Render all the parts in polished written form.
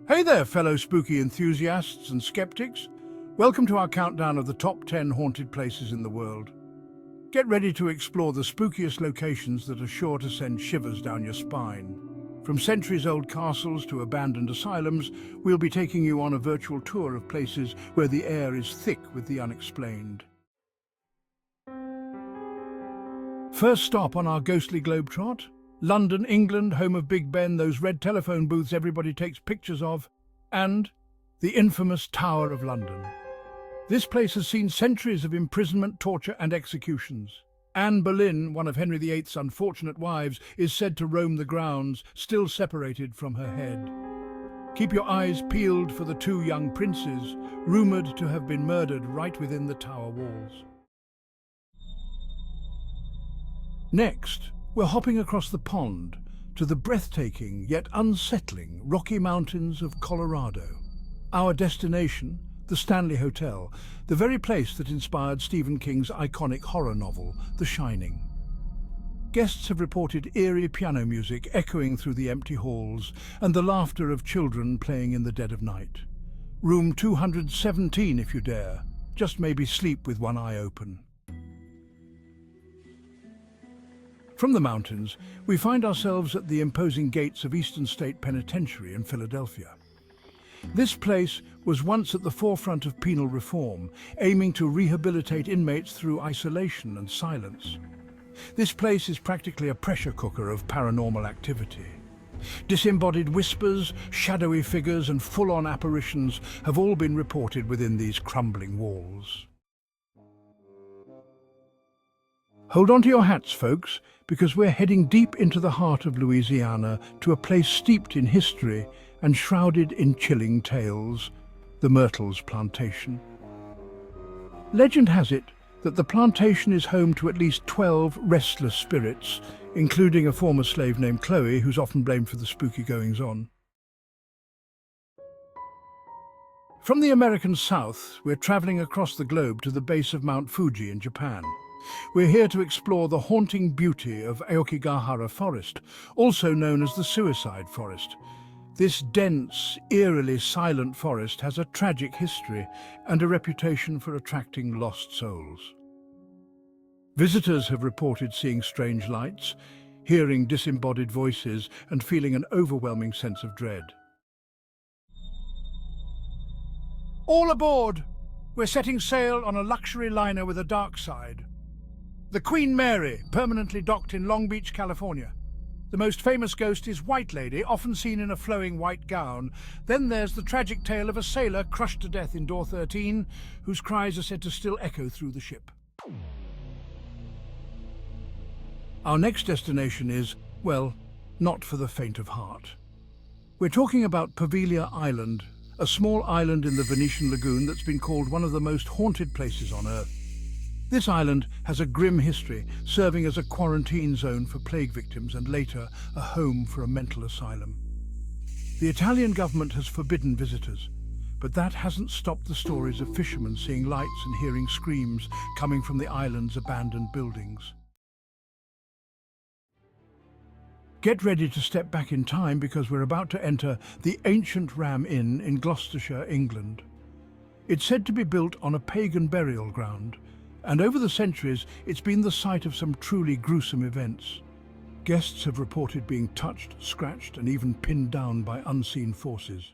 Hey there, fellow spooky enthusiasts and skeptics. Welcome to our countdown of the top 10 haunted places in the world. Get ready to explore the spookiest locations that are sure to send shivers down your spine. From centuries-old castles to abandoned asylums, we'll be taking you on a virtual tour of places where the air is thick with the unexplained. First stop on our ghostly globetrot, London, England, home of Big Ben, those red telephone booths everybody takes pictures of, and the infamous Tower of London. This place has seen centuries of imprisonment, torture and executions. Anne Boleyn, one of Henry VIII's unfortunate wives, is said to roam the grounds, still separated from her head. Keep your eyes peeled for the two young princes, rumoured to have been murdered right within the tower walls. Next, we're hopping across the pond to the breathtaking yet unsettling Rocky Mountains of Colorado. Our destination, the Stanley Hotel, the very place that inspired Stephen King's iconic horror novel, The Shining. Guests have reported eerie piano music echoing through the empty halls and the laughter of children playing in the dead of night. Room 217 if you dare, just maybe sleep with one eye open. From the mountains, we find ourselves at the imposing gates of Eastern State Penitentiary in Philadelphia. This place was once at the forefront of penal reform, aiming to rehabilitate inmates through isolation and silence. This place is practically a pressure cooker of paranormal activity. Disembodied whispers, shadowy figures and full-on apparitions have all been reported within these crumbling walls. Hold on to your hats, folks, because we're heading deep into the heart of Louisiana to a place steeped in history and shrouded in chilling tales, the Myrtles Plantation. Legend has it that the plantation is home to at least 12 restless spirits, including a former slave named Chloe, who's often blamed for the spooky goings-on. From the American South, we're traveling across the globe to the base of Mount Fuji in Japan. We're here to explore the haunting beauty of Aokigahara Forest, also known as the Suicide Forest. This dense, eerily silent forest has a tragic history and a reputation for attracting lost souls. Visitors have reported seeing strange lights, hearing disembodied voices, and feeling an overwhelming sense of dread. All aboard! We're setting sail on a luxury liner with a dark side. The Queen Mary, permanently docked in Long Beach, California. The most famous ghost is White Lady, often seen in a flowing white gown. Then there's the tragic tale of a sailor crushed to death in Door 13, whose cries are said to still echo through the ship. Our next destination is, well, not for the faint of heart. We're talking about Poveglia Island, a small island in the Venetian lagoon that's been called one of the most haunted places on Earth. This island has a grim history, serving as a quarantine zone for plague victims and later a home for a mental asylum. The Italian government has forbidden visitors, but that hasn't stopped the stories of fishermen seeing lights and hearing screams coming from the island's abandoned buildings. Get ready to step back in time because we're about to enter the ancient Ram Inn in Gloucestershire, England. It's said to be built on a pagan burial ground, and over the centuries, it's been the site of some truly gruesome events. Guests have reported being touched, scratched, and even pinned down by unseen forces.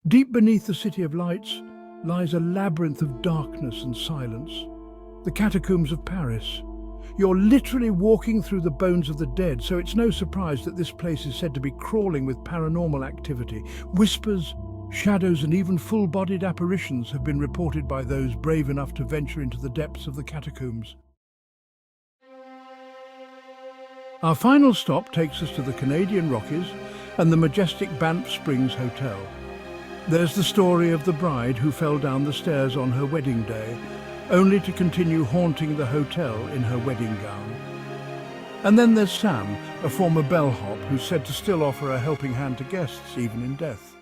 Deep beneath the City of Lights lies a labyrinth of darkness and silence. The Catacombs of Paris. You're literally walking through the bones of the dead, so it's no surprise that this place is said to be crawling with paranormal activity. Whispers, shadows and even full-bodied apparitions have been reported by those brave enough to venture into the depths of the catacombs. Our final stop takes us to the Canadian Rockies and the majestic Banff Springs Hotel. There's the story of the bride who fell down the stairs on her wedding day, only to continue haunting the hotel in her wedding gown. And then there's Sam, a former bellhop who's said to still offer a helping hand to guests even in death.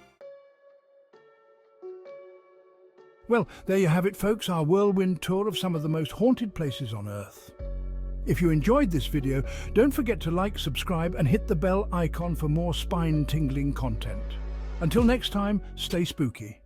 Well, there you have it, folks, our whirlwind tour of some of the most haunted places on Earth. If you enjoyed this video, don't forget to like, subscribe, and hit the bell icon for more spine-tingling content. Until next time, stay spooky.